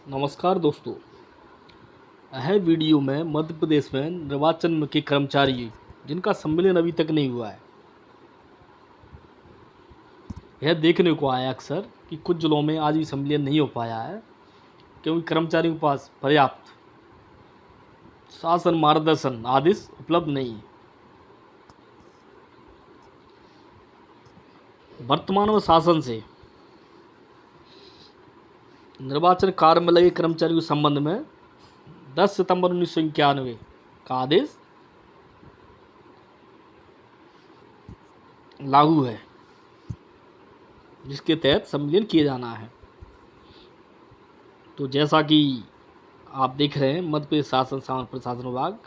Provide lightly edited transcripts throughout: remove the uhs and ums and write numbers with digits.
नमस्कार दोस्तों। यह वीडियो में मध्य प्रदेश में निर्वाचन के कर्मचारी जिनका सम्मेलन अभी तक नहीं हुआ है, यह देखने को आया अक्सर कि कुछ जिलों में आज भी सम्मेलन नहीं हो पाया है क्योंकि कर्मचारियों के पास पर्याप्त शासन मार्गदर्शन आदेश उपलब्ध नहीं है। वर्तमान में शासन से निर्वाचन कार्य में लगे कर्मचारियों के संबंध में 10 सितंबर 1991 का आदेश लागू है, जिसके तहत सम्मेलन किए जाना है। तो जैसा कि आप देख रहे हैं, मध्य प्रदेश शासन सामान्य प्रशासन विभाग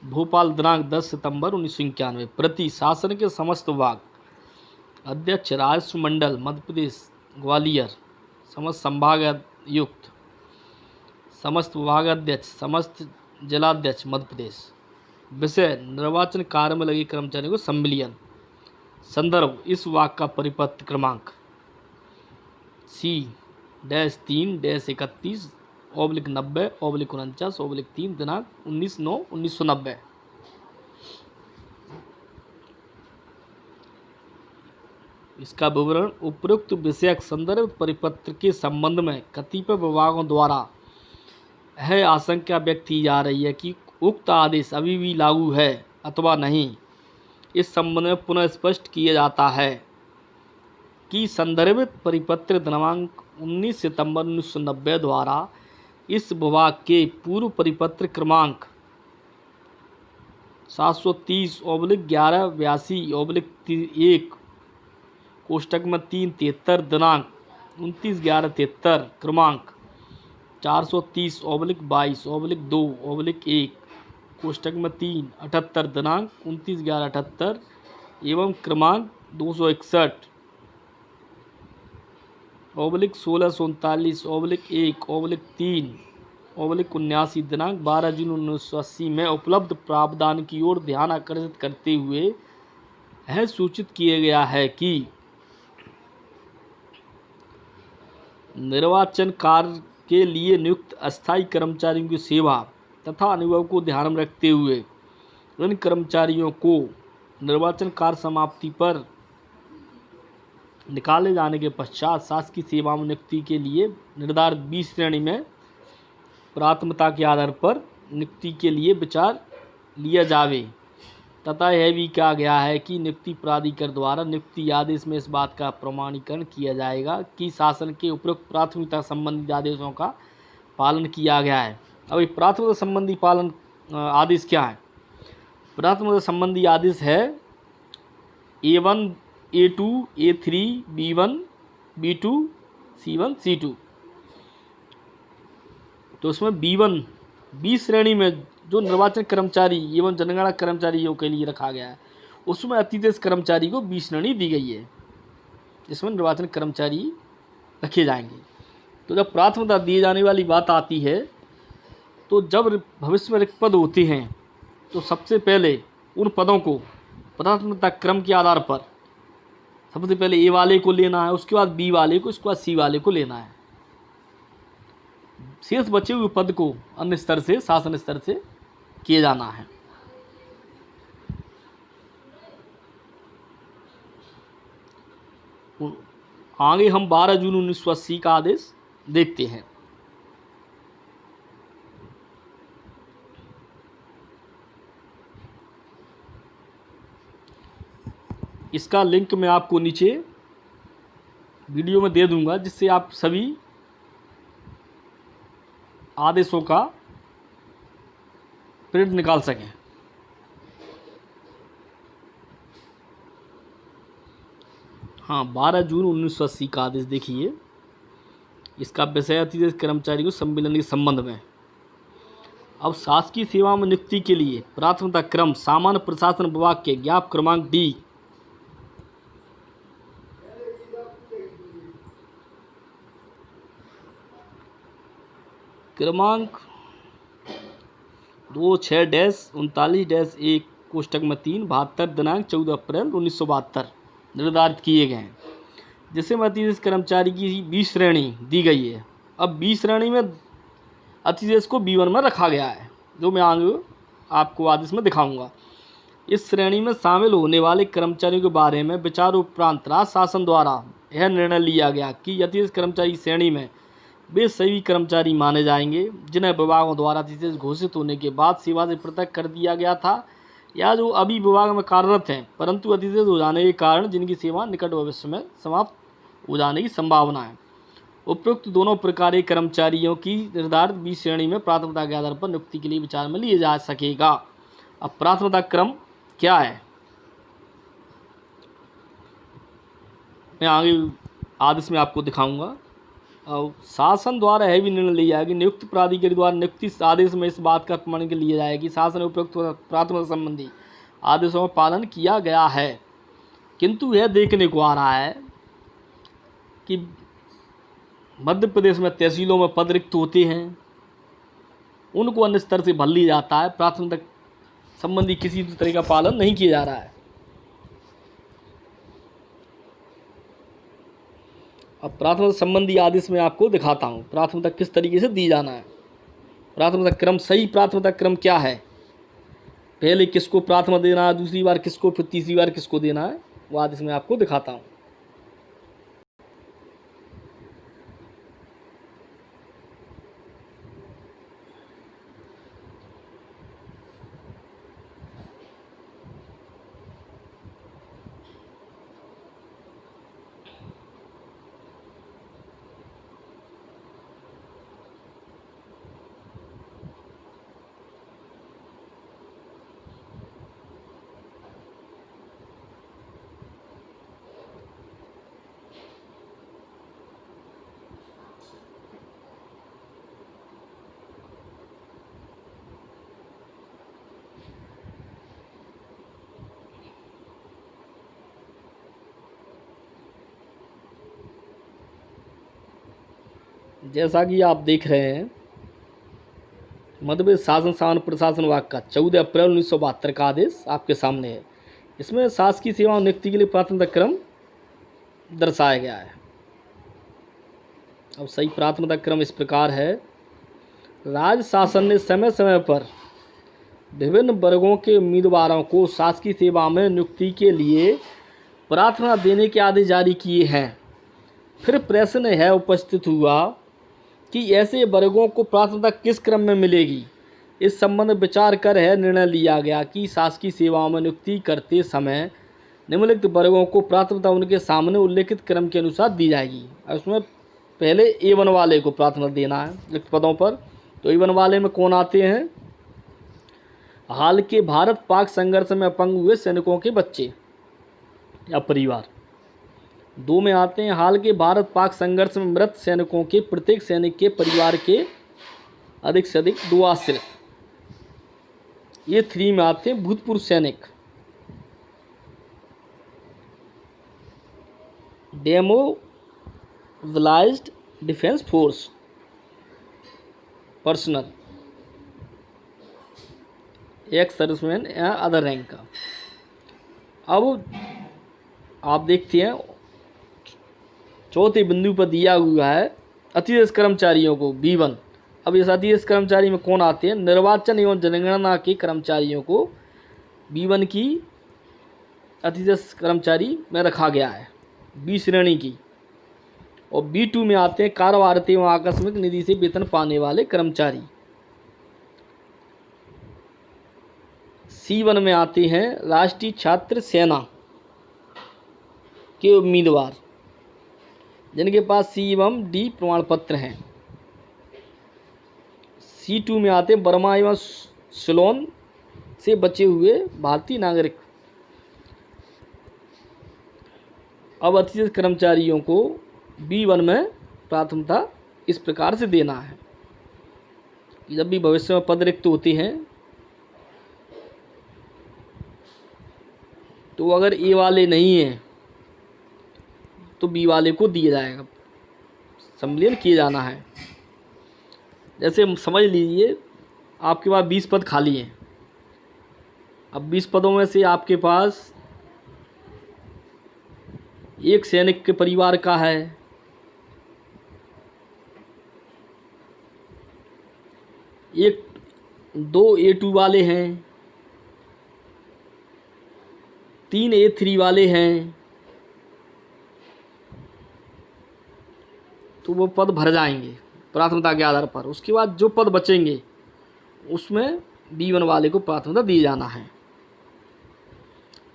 भोपाल दिनांक 10 सितंबर 1991 प्रति शासन के समस्त विभाग अध्यक्ष राजस्व मंडल मध्य प्रदेश ग्वालियर, समस्त संभागायुक्त, समस्त विभागाध्यक्ष, समस्त जिलाध्यक्ष मध्य प्रदेश। विषय निर्वाचन कार्य में लगे कर्मचारियों को सम्मिलियन। संदर्भ इस विभाग का परिपत्र क्रमांक C-3-31/90/49/3 दिनांक 19/9/1990। इसका विवरण उपरोक्त विषयक संदर्भ परिपत्र के संबंध में कतिपय विभागों द्वारा यह आशंका व्यक्त की जा रही है कि उक्त आदेश अभी भी लागू है अथवा नहीं। इस संबंध में पुनः स्पष्ट किया जाता है कि संदर्भित परिपत्र दिनांक 19 सितंबर 1990 द्वारा इस विभाग के पूर्व परिपत्र क्रमांक 730/11/82/1 कोष्टक में 373 दिनांक 29/11/73 क्रमांक 430/22/2/1 कोष्टक में 378 दिनांक 29/11/78 एवं क्रमांक 261/1639/1/3/79 दिनांक 12 जून 1980 में उपलब्ध प्रावधान की ओर ध्यान आकर्षित करते हुए यह सूचित किया गया है कि निर्वाचन कार्य के लिए नियुक्त अस्थायी कर्मचारियों की सेवा तथा अनुभव को ध्यान में रखते हुए इन कर्मचारियों को निर्वाचन कार्य समाप्ति पर निकाले जाने के पश्चात शासकीय सेवा में नियुक्ति के लिए निर्धारित 20 श्रेणी में प्राथमिकता के आधार पर नियुक्ति के लिए विचार लिया जावे तथा यह भी कहा गया है कि नियुक्ति प्राधिकरण द्वारा नियुक्ति आदेश में इस बात का प्रमाणीकरण किया जाएगा कि शासन के उपरोक्त प्राथमिकता संबंधी आदेशों का पालन किया गया है। अब ये प्राथमिकता संबंधी पालन आदेश क्या है? प्राथमिकता संबंधी आदेश है A1, A2, A3, B1, B2, C1, C2। तो इसमें B1 20 श्रेणी में जो निर्वाचन कर्मचारी एवं जनगणना कर्मचारियों के लिए रखा गया है, उसमें अतिदेश कर्मचारी को 20 श्रेणी दी गई है, जिसमें निर्वाचन कर्मचारी रखे जाएंगे। तो जब प्राथमिकता दिए जाने वाली बात आती है, तो जब भविष्य में रिक्त पद होते हैं तो सबसे पहले उन पदों को प्राथमिकता क्रम के आधार पर सबसे पहले ए वाले को लेना है, उसके बाद बी वाले को, उसके बाद सी वाले को लेना है। शेष बचे हुए पद को अन्य स्तर से, शासन स्तर से किए जाना है। आगे हम 12 जून 1980 का आदेश देखते हैं। इसका लिंक मैं आपको नीचे वीडियो में दे दूंगा, जिससे आप सभी आदेशों का प्रिंट निकाल सकें। हाँ, 12 जून 1980 का आदेश देखिए। इसका विषय अतिदेश कर्मचारी को सम्मेलन के संबंध में। अब शासकीय सेवा में नियुक्ति के लिए प्राथमिकता क्रम सामान्य प्रशासन विभाग के ज्ञाप क्रमांक D क्रमांक 26-39-1 कोष्टक में 3 दिनांक 14 अप्रैल 1972 निर्धारित किए गए हैं, जिसमें अतिदेश कर्मचारी की 20 श्रेणी दी गई है। अब 20 श्रेणी में अतिदेश को B1 में रखा गया है, जो मैं आगे आपको आदेश में दिखाऊंगा। इस श्रेणी में शामिल होने वाले कर्मचारियों के बारे में विचार उपरांत राज्य शासन द्वारा यह निर्णय लिया गया कि अतिदेश कर्मचारी श्रेणी में वे सभी कर्मचारी माने जाएंगे जिन्हें विभागों द्वारा अतिदेश घोषित होने के बाद सेवा से पृथक कर दिया गया था, या जो अभी विभाग में कार्यरत हैं परंतु अतिदेश हो जाने के कारण जिनकी सेवा निकट भविष्य में समाप्त हो जाने की संभावना है। उपयुक्त दोनों प्रकार के कर्मचारियों की निर्धारित B श्रेणी में प्राथमिकता के आधार पर नियुक्ति के लिए विचार में लिए जा सकेगा। अब प्राथमिकता क्रम क्या है, मैं आगे आदेश में आपको दिखाऊंगा। और शासन द्वारा यह भी निर्णय लिया है कि नियुक्त प्राधिकारी द्वारा नियुक्ति आदेश में इस बात का प्रमाण के लिए जाए कि शासन उपयुक्त प्राथमिकता संबंधी आदेशों में पालन किया गया है। किंतु यह देखने को आ रहा है कि मध्य प्रदेश में तहसीलों में पद रिक्त होते हैं, उनको अन्य स्तर से भर लिया जाता है, प्राथमिकता संबंधी किसी भी तरह का पालन नहीं किया जा रहा है। अब प्राथमिकता संबंधी आदेश में आपको दिखाता हूँ प्राथमिकता किस तरीके से दी जाना है। प्राथमिकता क्रम, सही प्राथमिकता क्रम क्या है, पहले किसको प्राथमिकता देना है, दूसरी बार किसको, फिर तीसरी बार किसको देना है, वो आदेश में आपको दिखाता हूँ। जैसा कि आप देख रहे हैं, मध्य प्रदेश शासन सामान्य प्रशासन विभाग का 14 अप्रैल 1972 का आदेश आपके सामने है। इसमें शासकीय सेवाओं नियुक्ति के लिए प्राथमिकता क्रम दर्शाया गया है। अब सही प्राथमिकता क्रम इस प्रकार है। राज्य शासन ने समय समय पर विभिन्न वर्गों के उम्मीदवारों को शासकीय सेवा में नियुक्ति के लिए प्राथमिकता देने के आदेश जारी किए हैं। फिर प्रश्न यह उपस्थित हुआ कि ऐसे वर्गों को प्राथमिकता किस क्रम में मिलेगी। इस संबंध में विचार कर यह निर्णय लिया गया कि शासकीय सेवाओं में नियुक्ति करते समय निम्नलिखित वर्गों को प्राथमिकता उनके सामने उल्लेखित क्रम के अनुसार दी जाएगी। उसमें पहले A1 वाले को प्राथमिकता देना है रिक्त पदों पर। तो A1 वाले में कौन आते हैं, हाल के भारत पाक संघर्ष में अपंग हुए सैनिकों के बच्चे या परिवार। 2 में आते हैं हाल के भारत पाक संघर्ष में मृत सैनिकों के प्रत्येक सैनिक के परिवार के अधिक से अधिक 2 आश्रित। ये 3 में आते हैं भूतपूर्व सैनिक। Demobilised defence force personnel, ex serviceman या अदर रैंक का। अब आप देखते हैं चौथे बिंदु पर दिया हुआ है अतिदेश कर्मचारियों को B1। अब इस अतिदेश कर्मचारी में कौन आते हैं, निर्वाचन एवं जनगणना के कर्मचारियों को B1 की अतिदेश कर्मचारी में रखा गया है, B श्रेणी की। और B2 में आते हैं कार्यभारती एवं आकस्मिक निधि से वेतन पाने वाले कर्मचारी। C1 में आते हैं राष्ट्रीय छात्र सेना के उम्मीदवार जिनके पास C एवं D प्रमाण पत्र हैं। C2 में आते हैं बर्मा एवं सिलोन से बचे हुए भारतीय नागरिक। अब अतिदेश कर्मचारियों को B1 में प्राथमिकता इस प्रकार से देना है कि जब भी भविष्य में पद रिक्त होते हैं तो अगर A वाले नहीं हैं तो B वाले को दिया जाएगा, सम्मिलन किया जाना है। जैसे समझ लीजिए आपके पास 20 पद खाली हैं। अब 20 पदों में से आपके पास एक सैनिक के परिवार का है, एक 2 A2 वाले हैं, 3 A3 वाले हैं, तो वो पद भर जाएंगे प्राथमिकता के आधार पर। उसके बाद जो पद बचेंगे उसमें B1 वाले को प्राथमिकता दी जाना है,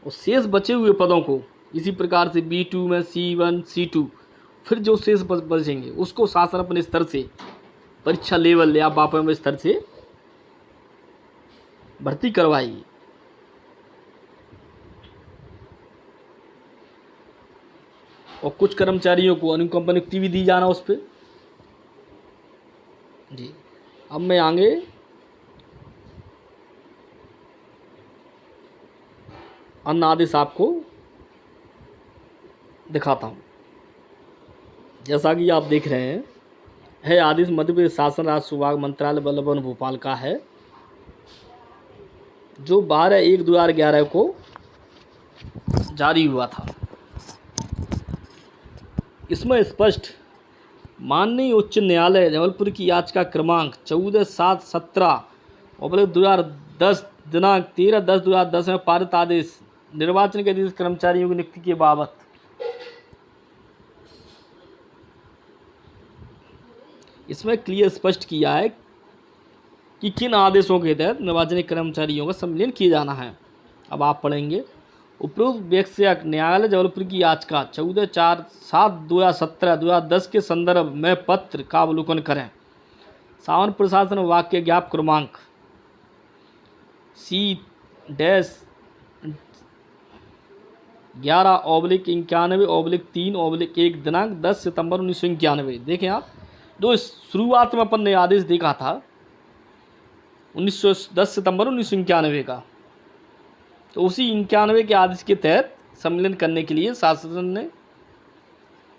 और शेष बचे हुए पदों को इसी प्रकार से B2 में C1 C2, फिर जो शेष बचेंगे उसको शासन अपने स्तर से परीक्षा लेवल या वापम स्तर से भर्ती करवाएगी। और कुछ कर्मचारियों को अनुकंपा नियुक्ति भी दी जाना उस पर जी। अब मैं आगे अन्य आदेश आपको दिखाता हूँ। जैसा कि आप देख रहे हैं, है आदेश मध्य प्रदेश शासन राजस्व विभाग मंत्रालय बल्लभ भवन भोपाल का है, जो 12/1/2011 को जारी हुआ था। इसमें स्पष्ट माननीय उच्च न्यायालय जबलपुर की याचिका क्रमांक 14/7/17/2010 दिनांक 13/10/2010 में पारित आदेश निर्वाचन के अधिकृत कर्मचारियों की नियुक्ति के बाबत इसमें क्लियर स्पष्ट किया है कि किन आदेशों के तहत निर्वाचनिक कर्मचारियों का संविलियन किया जाना है। अब आप पढ़ेंगे। उपरोक्त व्याख्याक न्यायालय जबलपुर की याचिका 14/7/2017/2010 के संदर्भ में पत्र का अवलोकन करें। सामान्य प्रशासन विभाग के ज्ञापन क्रमांक C-11/91/3/1 दिनांक 10 सितंबर 1991। देखें आप, जो शुरुआत में अपन ने आदेश देखा था 10 सितंबर 1991 का, तो उसी 91 के आदेश के तहत सम्मेलन करने के लिए शासन ने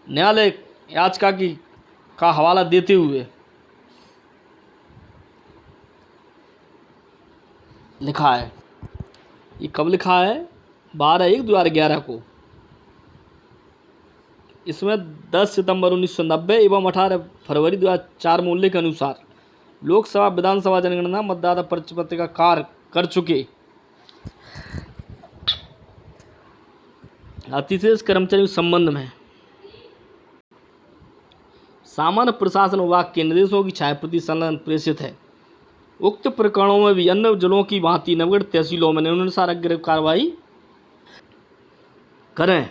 न्यायालय याचिका का हवाला देते हुए लिखा है। ये कब लिखा है? 12/1/2011 को। इसमें 10 सितंबर 1990 एवं 18 फरवरी 2004 में उल्लेख के अनुसार लोकसभा विधानसभा जनगणना मतदाता पर्ची पत्रिका कार्य कर चुके अतिशेष कर्मचारियों के संबंध में सामान्य प्रशासन विभाग के निर्देशों की छायाप्रति संलग्न प्रेषित है। उक्त प्रकरणों में भी अन्य जिलों की भांति नवगढ़ तहसीलों में निम्नानुसार अग्रिम कार्रवाई करें।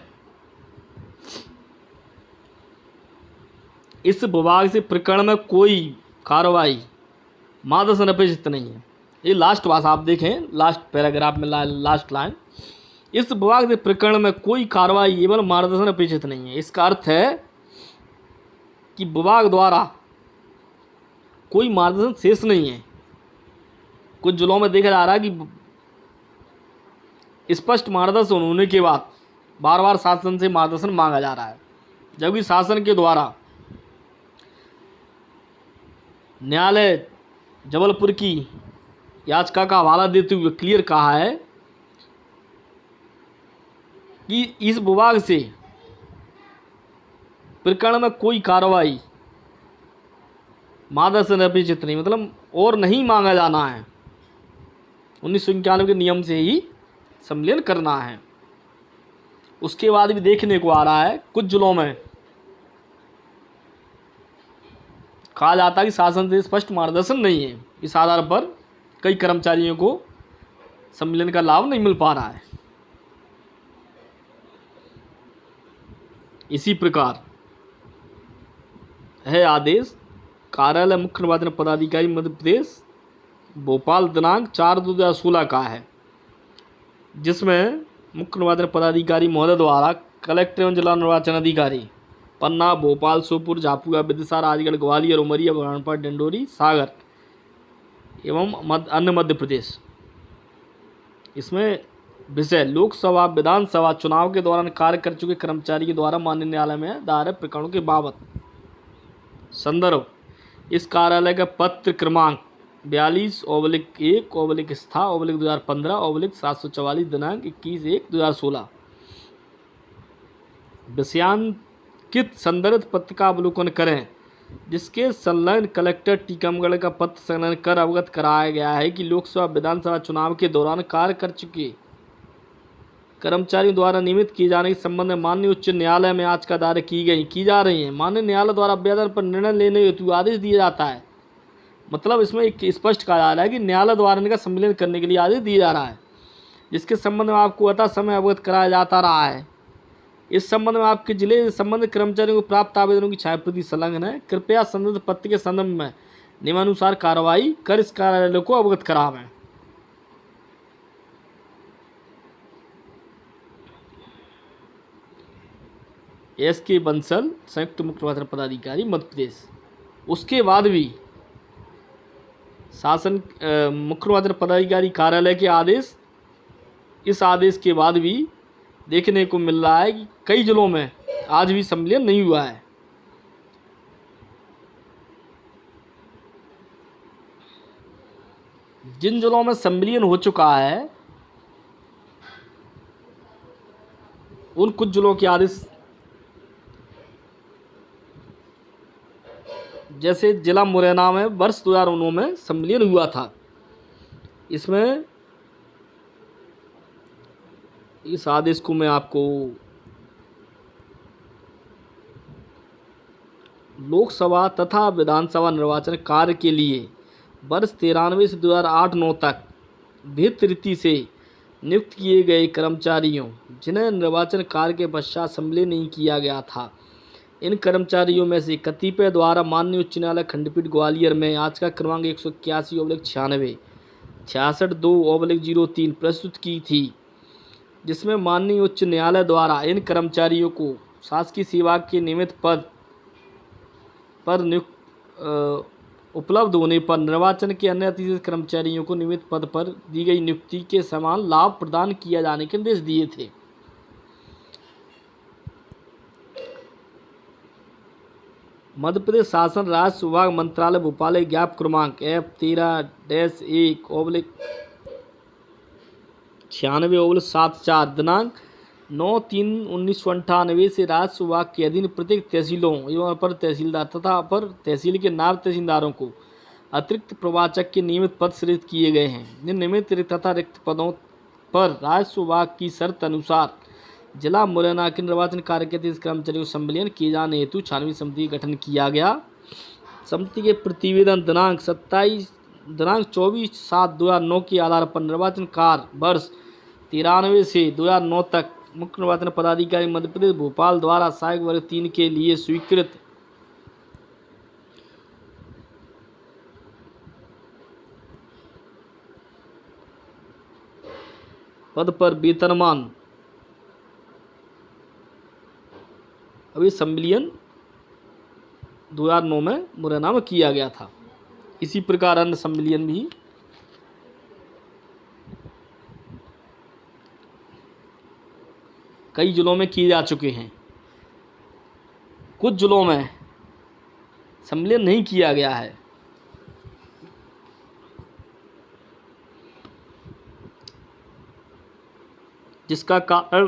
इस विभाग से प्रकरण में कोई कार्रवाई मार्गदर्शन अपेक्षित नहीं है। ये लास्ट भाषा आप देखें, लास्ट पैराग्राफ में लास्ट लाइन, इस विभाग से प्रकरण में कोई कार्रवाई एवं मार्गदर्शन अपेक्षित नहीं है। इसका अर्थ है कि विभाग द्वारा कोई मार्गदर्शन शेष नहीं है। कुछ जिलों में देखा जा रहा है कि स्पष्ट मार्गदर्शन होने के बाद बार बार शासन से मार्गदर्शन मांगा जा रहा है, जबकि शासन के द्वारा न्यायालय जबलपुर की याचिका का हवाला देते हुए क्लियर कहा है कि इस विभाग से प्रकरण में कोई कार्रवाई मार्गदर्शन अपेक्षित नहीं, मतलब और नहीं मांगा जाना है। 1991 के नियम से ही सम्मेलन करना है। उसके बाद भी देखने को आ रहा है कुछ जिलों में कहा जाता है कि शासन से स्पष्ट मार्गदर्शन नहीं है। इस आधार पर कई कर्मचारियों को सम्मेलन का लाभ नहीं मिल पा रहा है। इसी प्रकार है आदेश कार्यालय मुख्य निर्वाचन पदाधिकारी मध्य प्रदेश भोपाल दिनांक 4/2/2016 का है, जिसमें मुख्य निर्वाचन पदाधिकारी महोदय द्वारा कलेक्टर एवं जिला निर्वाचन अधिकारी पन्ना, भोपाल, श्योपुर, झापुआ, विदिशा, राजगढ़, ग्वालियर, उमरिया, बुरहानपुर, डिंडोरी, सागर एवं अन्य मध्य प्रदेश। इसमें विषय लोकसभा विधानसभा चुनाव के दौरान कार्य कर चुके कर्मचारी के द्वारा माननीय न्यायालय में दायर प्रकरणों के बाबत संदर्भ इस कार्यालय का पत्र क्रमांक 42/1/2015/2044 दिनांक 21/1/2016 विषयांकित संदर्भ पत्र का अवलोकन करें। जिसके संलग्न कलेक्टर टीकमगढ़ का पत्र संकलन कर अवगत कराया गया है कि लोकसभा विधानसभा चुनाव के दौरान कार्य कर चुके कर्मचारियों द्वारा नियमित किए जाने के संबंध में माननीय उच्च न्यायालय में याचिका दायर की जा रही है। माननीय न्यायालय द्वारा आवेदन पर निर्णय लेने हेतु आदेश दिया जाता है। मतलब इसमें एक स्पष्ट कहा जा रहा है कि न्यायालय द्वारा इनका सम्मेलन करने के लिए आदेश दिया जा रहा है, जिसके संबंध में आपको अतः समय अवगत कराया जाता रहा है। इस संबंध में आपके जिले से संबंधित कर्मचारियों को प्राप्त आवेदनों की छायाप्रति संलग्न है। कृपया संबंधित पत्र के संदर्भ में नियमानुसार कार्रवाई कर इस कार्यालय को अवगत करावें। एस.के. बंसल, संयुक्त मुख्य निर्वाचन पदाधिकारी मध्य प्रदेश। उसके बाद भी शासन मुख्य निर्वाचन पदाधिकारी कार्यालय के आदेश, इस आदेश के बाद भी देखने को मिल रहा है कि कई जिलों में आज भी सम्मेलन नहीं हुआ है। जिन जिलों में सम्मेलन हो चुका है उन कुछ जिलों के आदेश, जैसे जिला मुरैना में वर्ष 2009 में सम्मेलन हुआ था। इसमें इस आदेश को मैं आपको लोकसभा तथा विधानसभा निर्वाचन कार्य के लिए वर्ष 93 से 2008-9 तक विहित रीति से नियुक्त किए गए कर्मचारियों जिन्हें निर्वाचन कार्य के पश्चात सम्मेलन नहीं किया गया था, इन कर्मचारियों में से कतिपय द्वारा माननीय उच्च न्यायालय खंडपीठ ग्वालियर में याचिका क्रमांक 181/96 66-2/03 प्रस्तुत की थी, जिसमें माननीय उच्च न्यायालय द्वारा इन कर्मचारियों को शासकीय सेवा के नियमित पद पर उपलब्ध होने पर निर्वाचन के अन्य अतिरिक्त कर्मचारियों को नियमित पद पर दी गई नियुक्ति के समान लाभ प्रदान किया जाने के निर्देश दिए थे। मध्य प्रदेश शासन राजस्व विभाग मंत्रालय भोपाल ज्ञापन क्रमांक F13-1/96/74 दिनांक 9/3/1998 से राजस्व विभाग के अधीन प्रत्येक तहसीलों एवं अपर तहसीलदार तथा अपर तहसील के नायब तहसीलदारों को अतिरिक्त प्रवाचक के नियमित पद सृजित किए गए हैं। जिन नियमित तथा रिक्त पदों पर राजस्व विभाग की शर्त अनुसार जिला मुरैना के निर्वाचन कार्य के अतिरिक्त कर्मचारियों को सम्मेलन किए जाने हेतु छानबीन समिति का गठन किया गया। समिति के प्रतिवेदन दिनांक 24/7/2009 के आधार पर निर्वाचन कार्य वर्ष 93 से 2009 तक मुख्य निर्वाचन पदाधिकारी मध्य प्रदेश भोपाल द्वारा सहायक वर्ग 3 के लिए स्वीकृत पद पर वेतनमान अभी सम्मेलन 2009 में मुरैना में किया गया था। इसी प्रकार अन्य सम्मेलन भी कई जिलों में किए जा चुके हैं। कुछ जिलों में सम्मेलन नहीं किया गया है। जिसका कारण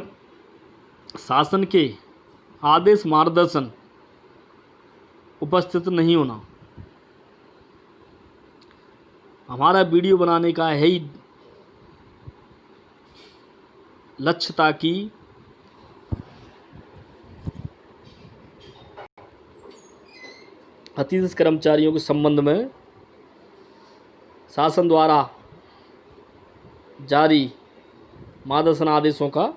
शासन के आदेश मार्गदर्शन उपस्थित नहीं होना। हमारा वीडियो बनाने का है ही लक्ष्य ताकि अतिरिक्त कर्मचारियों के संबंध में शासन द्वारा जारी मार्गदर्शन आदेशों का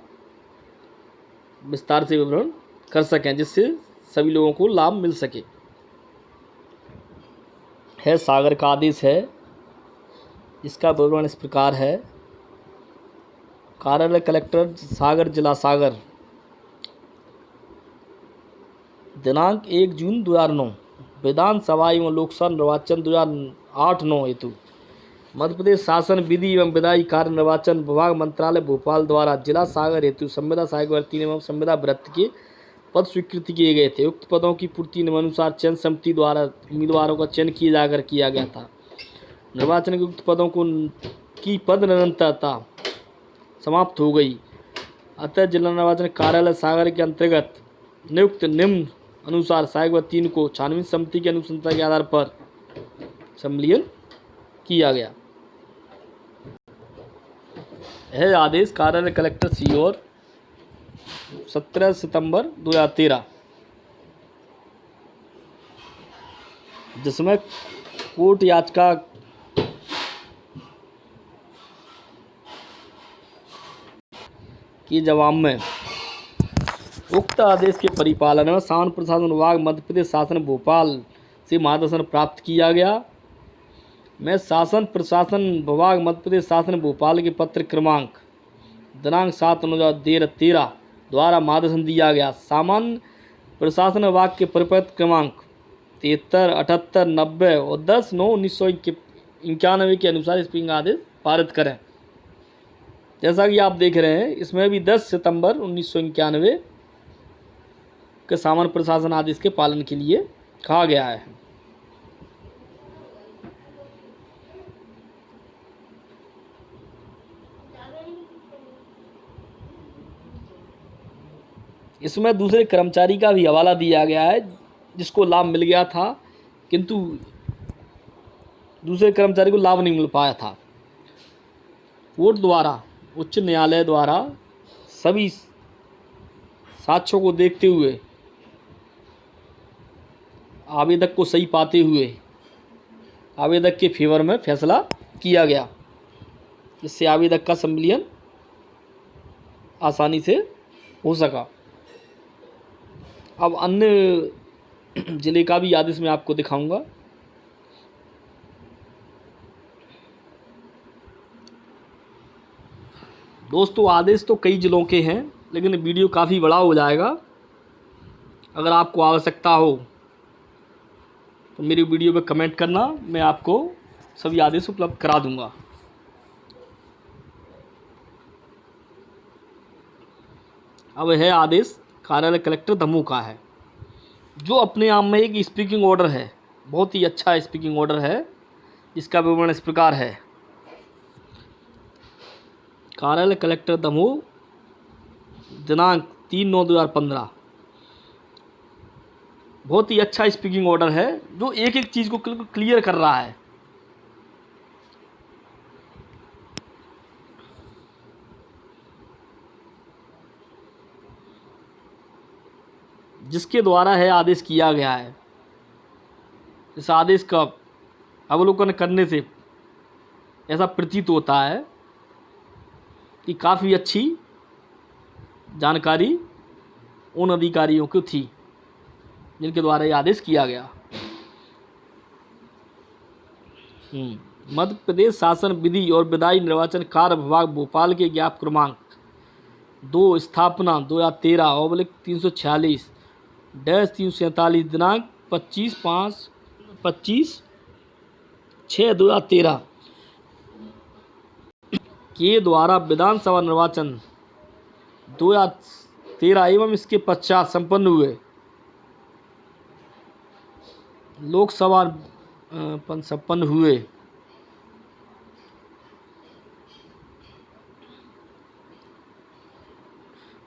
विस्तार से विवरण कर सकें, जिससे सभी लोगों को लाभ मिल सके। सागर का आदेश है, इसका विवरण इस प्रकार है। कार्यालय कलेक्टर सागर, जिला सागर, दिनांक 1 जून 2009 विधानसभा एवं लोकसभा निर्वाचन 2008-9 हेतु मध्य प्रदेश शासन विधि एवं विधायी कार्य निर्वाचन विभाग मंत्रालय भोपाल द्वारा जिला सागर हेतु संविदा सहायक वर्ग 3 एवं संविदा वृत्ति के पद स्वीकृत किए गए थे। उक्त पदों की पूर्ति नियमानुसार चयन समिति द्वारा उम्मीदवारों का चयन किए जाकर किया गया था। निर्वाचन के उक्त पदों की पद निरंतरता समाप्त हो गई। अतः जिला निर्वाचन कार्यालय सागर के अंतर्गत नियुक्त निम्न अनुसार सहायक व 3 को छानबीन समिति की अनुशंसा के आधार पर सम्मिलित किया गया है। आदेश कार्यालय कलेक्टर सीहोर 17 सितंबर 2013, जिसमें कोर्ट याचिका के जवाब में उक्त आदेश के परिपालन में सामान्य प्रशासन विभाग मध्य प्रदेश शासन भोपाल से मार्गदर्शन प्राप्त किया गया। मैं शासन प्रशासन विभाग मध्य प्रदेश शासन भोपाल के पत्र क्रमांक दिनांक 7/9/2013 द्वारा मार्गदर्शन दिया गया। सामान्य प्रशासन विभाग के परिपत्र क्रमांक 73, 78, 90 और 10/9/1991 के अनुसार स्पीकिंग आदेश पारित करें। जैसा कि आप देख रहे हैं, इसमें भी 10 सितंबर 1991 के सामान्य प्रशासन आदेश के पालन के लिए कहा गया है। इसमें दूसरे कर्मचारी का भी हवाला दिया गया है जिसको लाभ मिल गया था, किंतु दूसरे कर्मचारी को लाभ नहीं मिल पाया था। कोर्ट द्वारा, उच्च न्यायालय द्वारा सभी साक्ष्यों को देखते हुए, आवेदक को सही पाते हुए आवेदक के फेवर में फैसला किया गया, जिससे आवेदक का सम्मिलन आसानी से हो सका। अब अन्य जिले का भी आदेश मैं आपको दिखाऊंगा। दोस्तों, आदेश तो कई जिलों के हैं, लेकिन वीडियो काफ़ी बड़ा हो जाएगा। अगर आपको आवश्यकता हो तो मेरी वीडियो पे कमेंट करना, मैं आपको सभी आदेश उपलब्ध करा दूंगा। अब है आदेश कार्यालय कलेक्टर दमोह का है, जो अपने आप में एक स्पीकिंग ऑर्डर है। बहुत ही अच्छा स्पीकिंग ऑर्डर है, जिसका विवरण इस प्रकार है। कार्यालय कलेक्टर दमोह दिनांक 3/9/2015, बहुत ही अच्छा स्पीकिंग ऑर्डर है, जो एक एक चीज़ को क्लियर कर रहा है। जिसके द्वारा है आदेश किया गया है। इस आदेश का अवलोकन करने से ऐसा प्रतीत होता है कि काफ़ी अच्छी जानकारी उन अधिकारियों को थी जिनके द्वारा यह आदेश किया गया। मध्य प्रदेश शासन विधि और विधायी निर्वाचन कार्य विभाग भोपाल के ज्ञापन क्रमांक 2 स्थापना 2013/346/347 दिनांक 25/6/2013 के द्वारा विधानसभा निर्वाचन 2013 एवं इसके पश्चात संपन्न हुए लोकसभा संपन्न हुए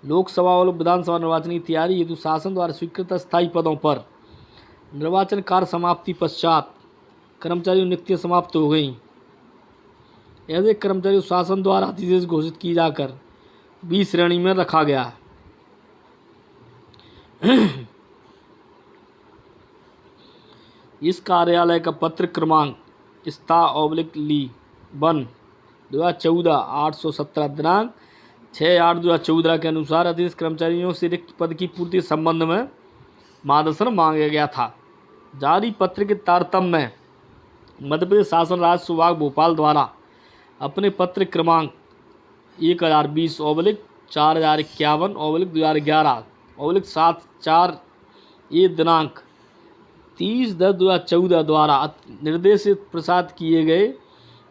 लोकसभा और विधानसभा निर्वाचन की तैयारी हेतु शासन द्वारा स्वीकृत स्थायी पदों पर निर्वाचन कार्य समाप्ति पश्चात कर्मचारी नियुक्तियां समाप्त हो गईं। ऐसे कर्मचारी शासन द्वारा अधिदेश घोषित की जाकर 20 श्रेणी में रखा गया है। इस कार्यालय का पत्र क्रमांक स्था/ली/1 2014/817 दिनांक 6/8/2014 के अनुसार अधिदेश कर्मचारियों से रिक्त पद की पूर्ति संबंध में मार्गदर्शन मांगा गया था। जारी पत्र के तारतम्य में मध्य प्रदेश शासन राजस्व विभाग भोपाल द्वारा अपने पत्र क्रमांक 1020/4051/2011/7/4 दिनांक 30/10/2014 द्वारा निर्देशित प्रसाद किए गए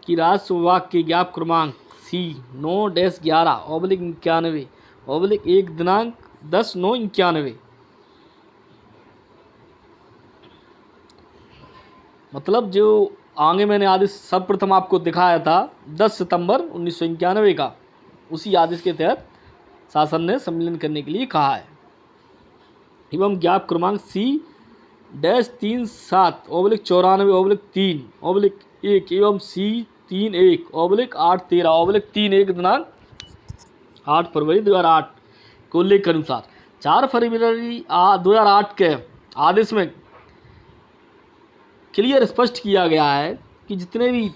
कि राजस्व विभाग के ज्ञापन क्रमांक C9-11/91/1 दिनांक 10/9/91, मतलब जो आगे मैंने आदेश सर्वप्रथम आपको दिखाया था 10 सितंबर 1991 का, उसी आदेश के तहत शासन ने सम्मेलन करने के लिए कहा है। एवं ज्ञाप क्रमांक C-37/94/3/1 एवं C-31/813/31 दिनांक 8 फरवरी 2008 को उल्लेख के अनुसार 4 फरवरी 2008 के आदेश में क्लियर स्पष्ट किया गया है कि जितने भी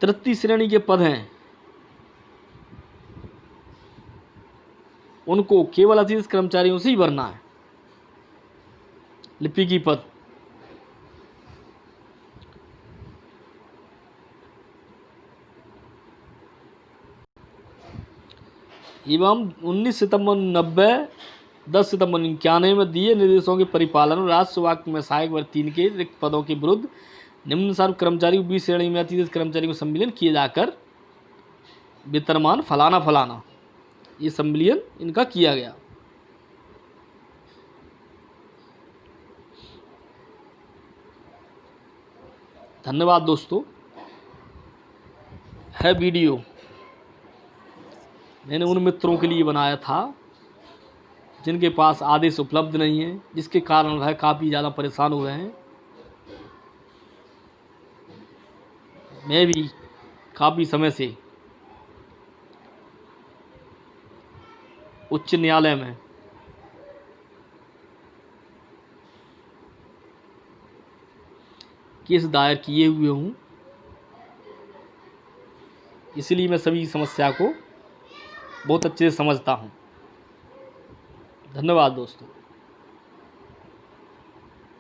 तृतीय श्रेणी के पद हैं उनको केवल अतिरिक्त कर्मचारियों से ही भरना है। लिपिकी पद एवं 19 सितंबर 90 10 सितंबर 91 में दिए निर्देशों के परिपालन और राजस्व विभाग में सहायक वर्ग 3 के रिक्त पदों के विरुद्ध निम्नानुसार कर्मचारियों की 20 श्रेणी में अतिरिक्त कर्मचारियों को सम्मिलन किए जाकर वेतनमान फलाना फलाना ये सम्मिलन इनका किया गया। धन्यवाद दोस्तों। है वीडियो मैंने उन मित्रों के लिए बनाया था जिनके पास आदेश उपलब्ध नहीं है, जिसके कारण वह काफ़ी ज़्यादा परेशान हो रहे हैं। मैं भी काफ़ी समय से उच्च न्यायालय में केस दायर किए हुए हूँ, इसलिए मैं सभी समस्या को बहुत अच्छे से समझता हूँ। धन्यवाद दोस्तों।